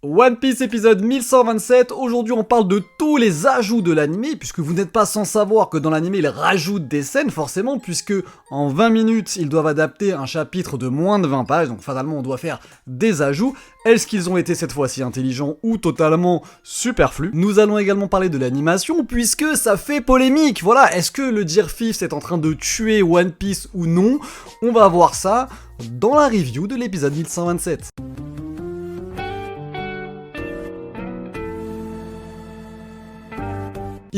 One Piece épisode 1127, aujourd'hui on parle de tous les ajouts de l'anime, puisque vous n'êtes pas sans savoir que dans l'anime ils rajoutent des scènes forcément, puisque en 20 minutes ils doivent adapter un chapitre de moins de 20 pages, donc fatalement on doit faire des ajouts. Est-ce qu'ils ont été cette fois-ci intelligents ou totalement superflus? Nous allons également parler de l'animation, puisque ça fait polémique, voilà, est-ce que le Dear Fifth est en train de tuer One Piece ou non? On va voir ça dans la review de l'épisode 1127.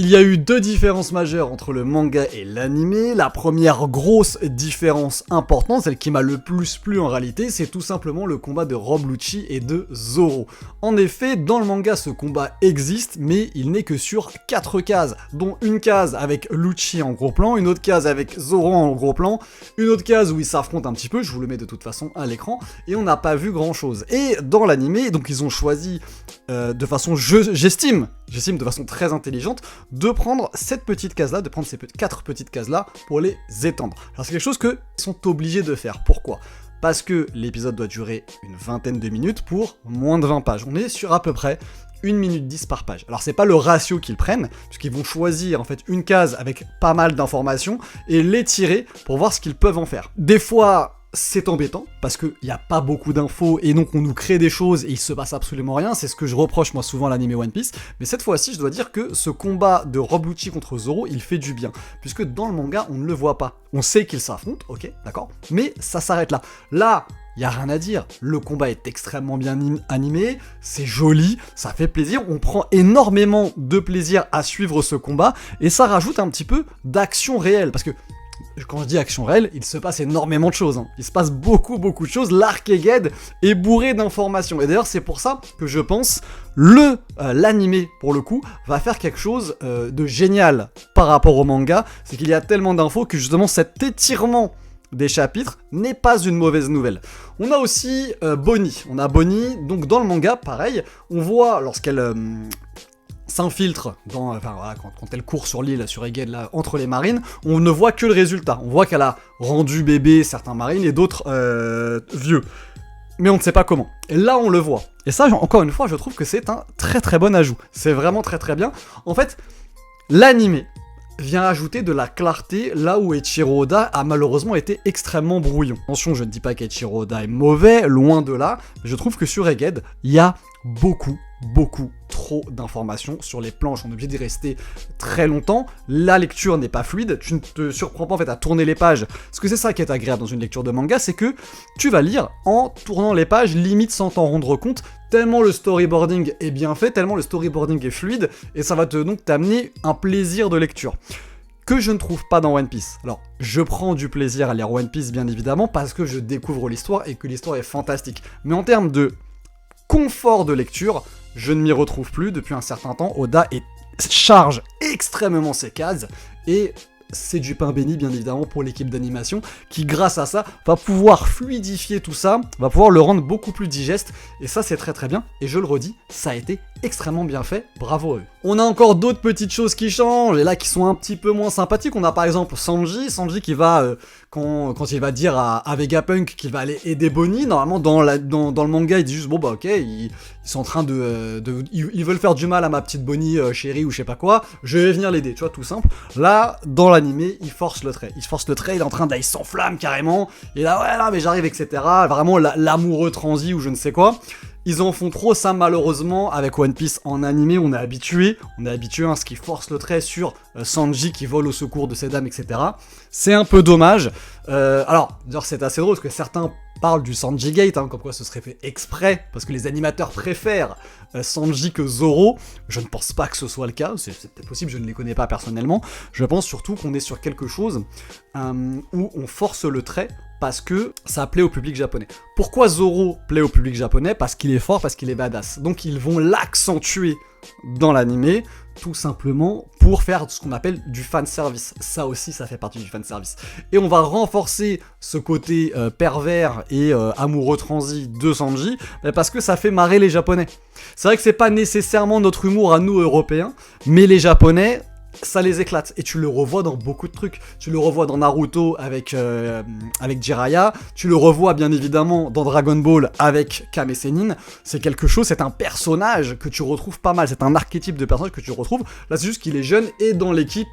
Il y a eu deux différences majeures entre le manga et l'anime. La première grosse différence importante, celle qui m'a le plus plu en réalité, c'est tout simplement le combat de Rob Lucci et de Zoro. En effet, dans le manga, ce combat existe, mais il n'est que sur 4 cases, dont une case avec Lucci en gros plan, une autre case avec Zoro en gros plan, une autre case où ils s'affrontent un petit peu, je vous le mets de toute façon à l'écran, et on n'a pas vu grand chose. Et dans l'anime, donc ils ont choisi de façon, j'estime de façon très intelligente, de prendre cette petite case-là, de prendre ces 4 petites cases-là pour les étendre. Alors c'est quelque chose qu'ils sont obligés de faire. Pourquoi ? Parce que l'épisode doit durer une vingtaine de minutes pour moins de 20 pages. On est sur à peu près 1 minute 10 par page. Alors c'est pas le ratio qu'ils prennent, puisqu'ils vont choisir en fait une case avec pas mal d'informations et l'étirer pour voir ce qu'ils peuvent en faire. Des fois, c'est embêtant, parce qu'il n'y a pas beaucoup d'infos, et donc on nous crée des choses, et il se passe absolument rien, c'est ce que je reproche moi souvent à l'anime One Piece, mais cette fois-ci je dois dire que ce combat de Rob Lucci contre Zoro, il fait du bien, puisque dans le manga on ne le voit pas. On sait qu'ils s'affrontent, ok, d'accord, mais ça s'arrête là. Là, y a rien à dire, le combat est extrêmement bien animé, c'est joli, ça fait plaisir, on prend énormément de plaisir à suivre ce combat, et ça rajoute un petit peu d'action réelle, parce que quand je dis action réelle, il se passe énormément de choses. Il se passe beaucoup de choses. L'arc Egghead est bourré d'informations. Et d'ailleurs, c'est pour ça que je pense l'animé, pour le coup, va faire quelque chose de génial par rapport au manga. C'est qu'il y a tellement d'infos que justement cet étirement des chapitres n'est pas une mauvaise nouvelle. On a aussi Bonnie. On a Bonnie, donc dans le manga, pareil, on voit lorsqu'elle s'infiltre dans, enfin voilà, quand elle court sur l'île, sur Egghead, là, entre les marines, on ne voit que le résultat. On voit qu'elle a rendu bébé certains marines et d'autres vieux. Mais on ne sait pas comment. Et là, on le voit. Et ça, encore une fois, je trouve que c'est un très très bon ajout. C'est vraiment très très bien. En fait, l'anime vient ajouter de la clarté là où Eiichiro Oda a malheureusement été extrêmement brouillon. Attention, je ne dis pas qu'Eiichiro Oda est mauvais, loin de là, mais je trouve que sur Egghead, il y a beaucoup trop d'informations sur les planches, on est obligé d'y rester très longtemps, la lecture n'est pas fluide, tu ne te surprends pas en fait à tourner les pages, parce que c'est ça qui est agréable dans une lecture de manga, c'est que tu vas lire en tournant les pages, limite sans t'en rendre compte, tellement le storyboarding est bien fait, tellement le storyboarding est fluide, et ça va donc t'amener un plaisir de lecture que je ne trouve pas dans One Piece. Alors, je prends du plaisir à lire One Piece bien évidemment, parce que je découvre l'histoire et que l'histoire est fantastique, mais en termes de confort de lecture, je ne m'y retrouve plus depuis un certain temps. Oda charge extrêmement ses cases et c'est du pain béni bien évidemment pour l'équipe d'animation qui grâce à ça va pouvoir fluidifier tout ça, va pouvoir le rendre beaucoup plus digeste et ça c'est très très bien et je le redis, ça a été extrêmement bien fait, bravo à eux. On a encore d'autres petites choses qui changent et là qui sont un petit peu moins sympathiques. On a par exemple Sanji qui va quand il va dire à Vegapunk qu'il va aller aider Bonnie, normalement dans le manga il dit juste bon bah ok, ils sont en train ils veulent faire du mal à ma petite Bonnie chérie ou je sais pas quoi, je vais venir l'aider, tu vois, tout simple. Là dans l'animé il force le trait, il est en train d'aller s'enflamme carrément, et là ouais là mais j'arrive etc, vraiment l'amoureux transi ou je ne sais quoi. Ils en font trop, ça malheureusement, avec One Piece en animé, on est habitué à ce qu'ils forcent le trait sur Sanji qui vole au secours de ces dames, etc. C'est un peu dommage. Alors, d'ailleurs c'est assez drôle parce que certains parlent du Sanji Gate, comme quoi ce serait fait exprès, parce que les animateurs préfèrent Sanji que Zoro. Je ne pense pas que ce soit le cas, c'est peut-être possible, je ne les connais pas personnellement. Je pense surtout qu'on est sur quelque chose où on force le trait parce que ça plaît au public japonais. Pourquoi Zoro plaît au public japonais ? Parce qu'il est fort, parce qu'il est badass. Donc ils vont l'accentuer dans l'animé, tout simplement pour faire ce qu'on appelle du fanservice. Ça aussi, ça fait partie du fanservice. Et on va renforcer ce côté pervers et amoureux transi de Sanji, parce que ça fait marrer les Japonais. C'est vrai que c'est pas nécessairement notre humour à nous, Européens, mais les Japonais ça les éclate. Et tu le revois dans beaucoup de trucs. Tu le revois dans Naruto avec Jiraiya. Tu le revois bien évidemment dans Dragon Ball avec Kame Sennin. C'est quelque chose, c'est un personnage que tu retrouves pas mal. C'est un archétype de personnage que tu retrouves. Là, c'est juste qu'il est jeune et dans l'équipe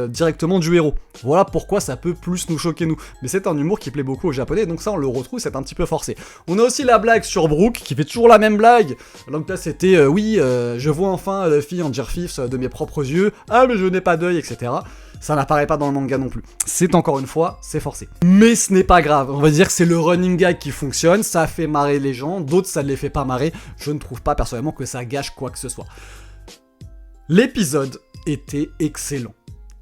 directement du héros. Voilà pourquoi ça peut plus nous choquer nous. Mais c'est un humour qui plaît beaucoup aux Japonais. Donc ça, on le retrouve, c'est un petit peu forcé. On a aussi la blague sur Brook qui fait toujours la même blague. Donc là, c'était je vois enfin Luffy en Gear 5 de mes propres yeux. Ah, mais je n'ai pas d'œil, etc. Ça n'apparaît pas dans le manga non plus. C'est encore une fois, c'est forcé. Mais ce n'est pas grave. On va dire que c'est le running gag qui fonctionne. Ça a fait marrer les gens. D'autres, ça ne les fait pas marrer. Je ne trouve pas personnellement que ça gâche quoi que ce soit. L'épisode était excellent.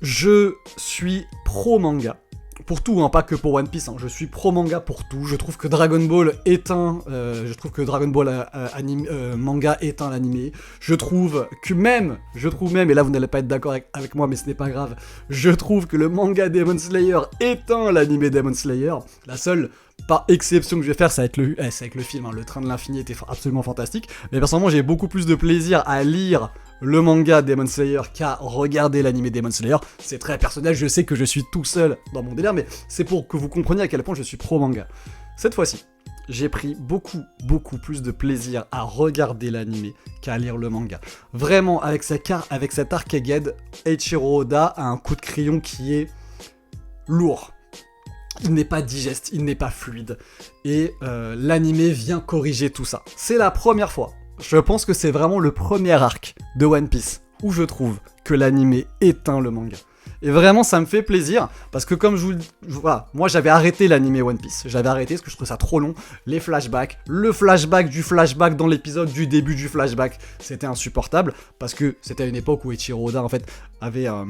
Je suis pro manga. Pour tout, hein, pas que pour One Piece, hein. Je suis pro manga pour tout. Je trouve que Dragon Ball manga éteint l'animé. Je trouve même, et là vous n'allez pas être d'accord avec moi, mais ce n'est pas grave, je trouve que le manga Demon Slayer éteint l'animé Demon Slayer. La seule par exception que je vais faire, c'est avec le film, hein. Le Train de l'Infini était absolument fantastique. Mais personnellement, j'ai beaucoup plus de plaisir à lire le manga Demon Slayer qu'à regarder l'animé Demon Slayer. C'est très personnel, je sais que je suis tout seul dans mon délire, mais c'est pour que vous compreniez à quel point je suis pro manga. Cette fois-ci, j'ai pris beaucoup plus de plaisir à regarder l'animé qu'à lire le manga. Vraiment, avec cet Arcade, Eiichiro Oda a un coup de crayon qui est lourd. Il n'est pas digeste, il n'est pas fluide. Et l'animé vient corriger tout ça. C'est la première fois. Je pense que c'est vraiment le premier arc de One Piece où je trouve que l'animé éteint le manga. Et vraiment, ça me fait plaisir, parce que comme voilà, moi j'avais arrêté l'animé One Piece. J'avais arrêté parce que je trouvais ça trop long. Les flashbacks, le flashback du flashback dans l'épisode du début du flashback, c'était insupportable, parce que c'était une époque où Eiichiro Oda, en fait, avait un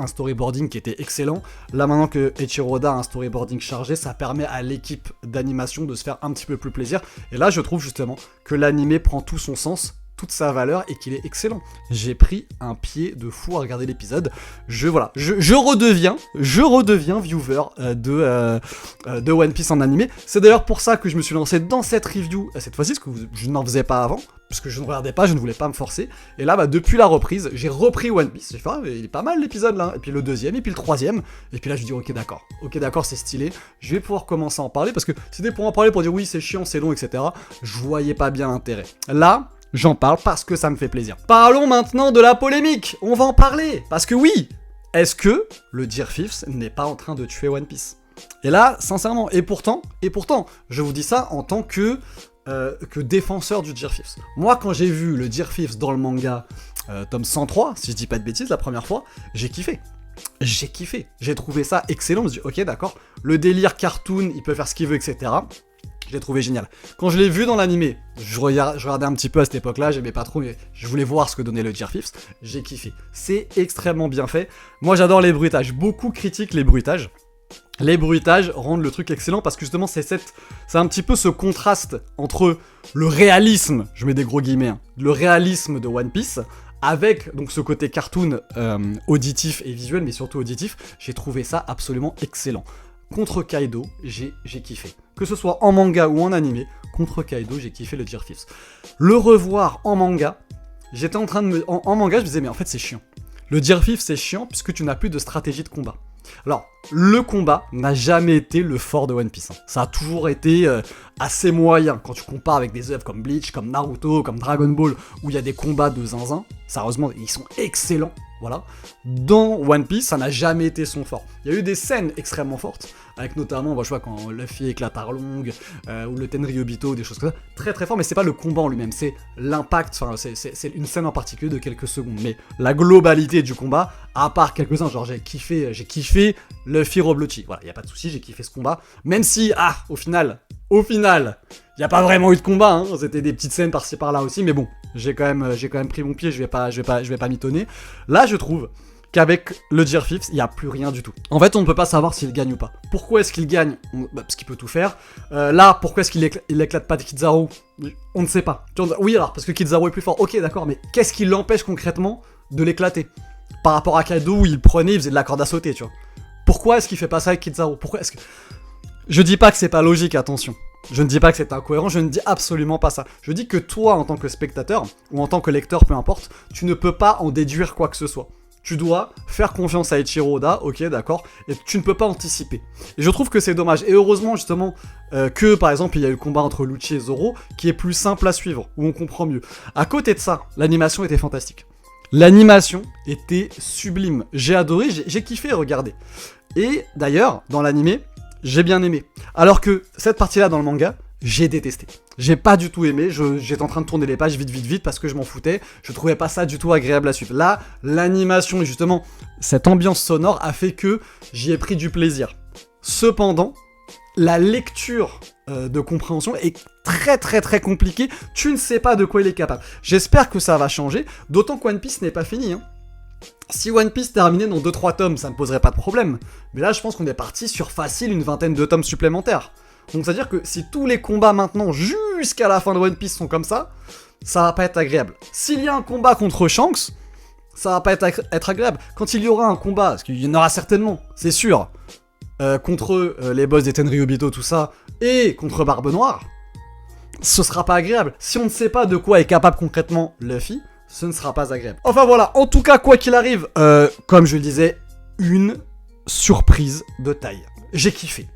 storyboarding qui était excellent. Là, maintenant que Eiichiro Oda a un storyboarding chargé, ça permet à l'équipe d'animation de se faire un petit peu plus plaisir. Et là, je trouve justement que l'animé prend tout son sens, toute sa valeur, et qu'il est excellent. J'ai pris un pied de fou à regarder l'épisode. Je redeviens viewer de One Piece en animé. C'est d'ailleurs pour ça que je me suis lancé dans cette review cette fois-ci, parce que je n'en faisais pas avant, parce que je ne regardais pas, je ne voulais pas me forcer. Et là, depuis la reprise, j'ai repris One Piece. J'ai fait, il est pas mal l'épisode là. Et puis le deuxième, et puis le troisième. Et puis là, je dis, ok, d'accord, c'est stylé. Je vais pouvoir commencer à en parler, parce que c'était pour en parler, pour dire oui, c'est chiant, c'est long, etc. Je voyais pas bien l'intérêt. Là, j'en parle parce que ça me fait plaisir. Parlons maintenant de la polémique. On va en parler. Parce que oui, est-ce que le Gear 5 n'est pas en train de tuer One Piece? Et là, sincèrement, et pourtant, je vous dis ça en tant que défenseur du Gear 5. Moi, quand j'ai vu le Gear 5 dans le manga tome 103, si je dis pas de bêtises, la première fois, j'ai kiffé. J'ai trouvé ça excellent. Je me suis dit, ok, d'accord, le délire cartoon, il peut faire ce qu'il veut, etc. Je l'ai trouvé génial. Quand je l'ai vu dans l'animé, je regardais un petit peu à cette époque-là, j'aimais pas trop, mais je voulais voir ce que donnait le Gear 5. J'ai kiffé. C'est extrêmement bien fait. Moi, j'adore les bruitages. Beaucoup critiquent les bruitages. Les bruitages rendent le truc excellent parce que justement, c'est un petit peu ce contraste entre le réalisme, je mets des gros guillemets, hein, le réalisme de One Piece, avec donc ce côté cartoon auditif et visuel, mais surtout auditif. J'ai trouvé ça absolument excellent. Contre Kaido, j'ai kiffé. Que ce soit en manga ou en animé, contre Kaido, j'ai kiffé le Gear 5. Le revoir en manga, j'étais en train de en manga, je me disais, mais en fait, c'est chiant. Le Gear 5, c'est chiant puisque tu n'as plus de stratégie de combat. Alors, le combat n'a jamais été le fort de One Piece. Ça a toujours été assez moyen. Quand tu compares avec des œuvres comme Bleach, comme Naruto, comme Dragon Ball, où il y a des combats de zinzin, sérieusement, ils sont excellents. Voilà. Dans One Piece, ça n'a jamais été son fort. Il y a eu des scènes extrêmement fortes, avec notamment, je vois quand Luffy éclate Arlong, ou le Tenryubito, des choses comme ça, très très fort, mais c'est pas le combat en lui-même, c'est l'impact, enfin, c'est une scène en particulier de quelques secondes, mais la globalité du combat, à part quelques-uns, genre j'ai kiffé Luffy Rob Lucci, voilà, y a pas de souci, j'ai kiffé ce combat, même si, au final, y a pas vraiment eu de combat, hein, c'était des petites scènes par-ci par-là aussi, mais bon, j'ai quand même pris mon pied, je vais pas m'étonner. Là, je trouve qu'avec le Gear 5, il n'y a plus rien du tout. En fait, on ne peut pas savoir s'il gagne ou pas. Pourquoi est-ce qu'il gagne? Parce qu'il peut tout faire. Là, pourquoi est-ce qu'il éclate pas de Kizaru? On ne sait pas. Oui, alors, parce que Kizaru est plus fort. Ok, d'accord, mais qu'est-ce qui l'empêche concrètement de l'éclater? Par rapport à Kaido, où il faisait de la corde à sauter, tu vois. Pourquoi est-ce qu'il fait pas ça avec Kizaru? Pourquoi est-ce que... Je dis pas que c'est pas logique, attention. Je ne dis pas que c'est incohérent, je ne dis absolument pas ça. Je dis que toi, en tant que spectateur, ou en tant que lecteur, peu importe, tu ne peux pas en déduire quoi que ce soit. Tu dois faire confiance à Eiichiro Oda, ok, d'accord, et tu ne peux pas anticiper. Et je trouve que c'est dommage. Et heureusement, justement, que, par exemple, il y a eu le combat entre Lucci et Zoro, qui est plus simple à suivre, où on comprend mieux. À côté de ça, l'animation était fantastique. L'animation était sublime. J'ai adoré, j'ai kiffé regarder. Et d'ailleurs, dans l'animé, j'ai bien aimé. Alors que cette partie-là dans le manga, j'ai détesté. J'ai pas du tout aimé, j'étais en train de tourner les pages vite parce que je m'en foutais. Je trouvais pas ça du tout agréable à suivre. Là, l'animation et justement cette ambiance sonore a fait que j'y ai pris du plaisir. Cependant, la lecture de compréhension est très compliquée. Tu ne sais pas de quoi il est capable. J'espère que ça va changer, d'autant que One Piece n'est pas fini, hein. Si One Piece terminait dans 2-3 tomes, ça ne poserait pas de problème. Mais là, je pense qu'on est parti sur facile une vingtaine de tomes supplémentaires. Donc c'est-à-dire que si tous les combats maintenant, jusqu'à la fin de One Piece, sont comme ça va pas être agréable. S'il y a un combat contre Shanks, ça va pas être agréable. Quand il y aura un combat, parce qu'il y en aura certainement, c'est sûr, contre les boss des Tenryubito, tout ça, et contre Barbe Noire, ce sera pas agréable. Si on ne sait pas de quoi est capable concrètement Luffy, ce ne sera pas agréable. Enfin voilà, en tout cas, quoi qu'il arrive, comme je le disais, une surprise de taille. J'ai kiffé.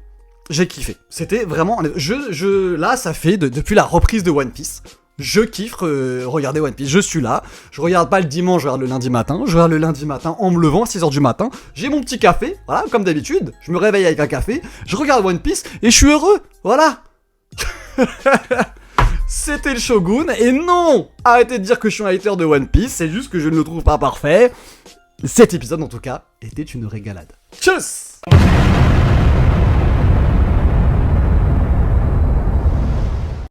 C'était vraiment... Là, ça fait depuis la reprise de One Piece, je kiffe regarder One Piece. Je suis là, je regarde pas le dimanche, je regarde le lundi matin. Je regarde le lundi matin en me levant à 6h du matin. J'ai mon petit café, voilà, comme d'habitude. Je me réveille avec un café, je regarde One Piece et je suis heureux, voilà. C'était le Shogun, et non, arrêtez de dire que je suis un hater de One Piece, c'est juste que je ne le trouve pas parfait. Cet épisode, en tout cas, était une régalade. Tchuss!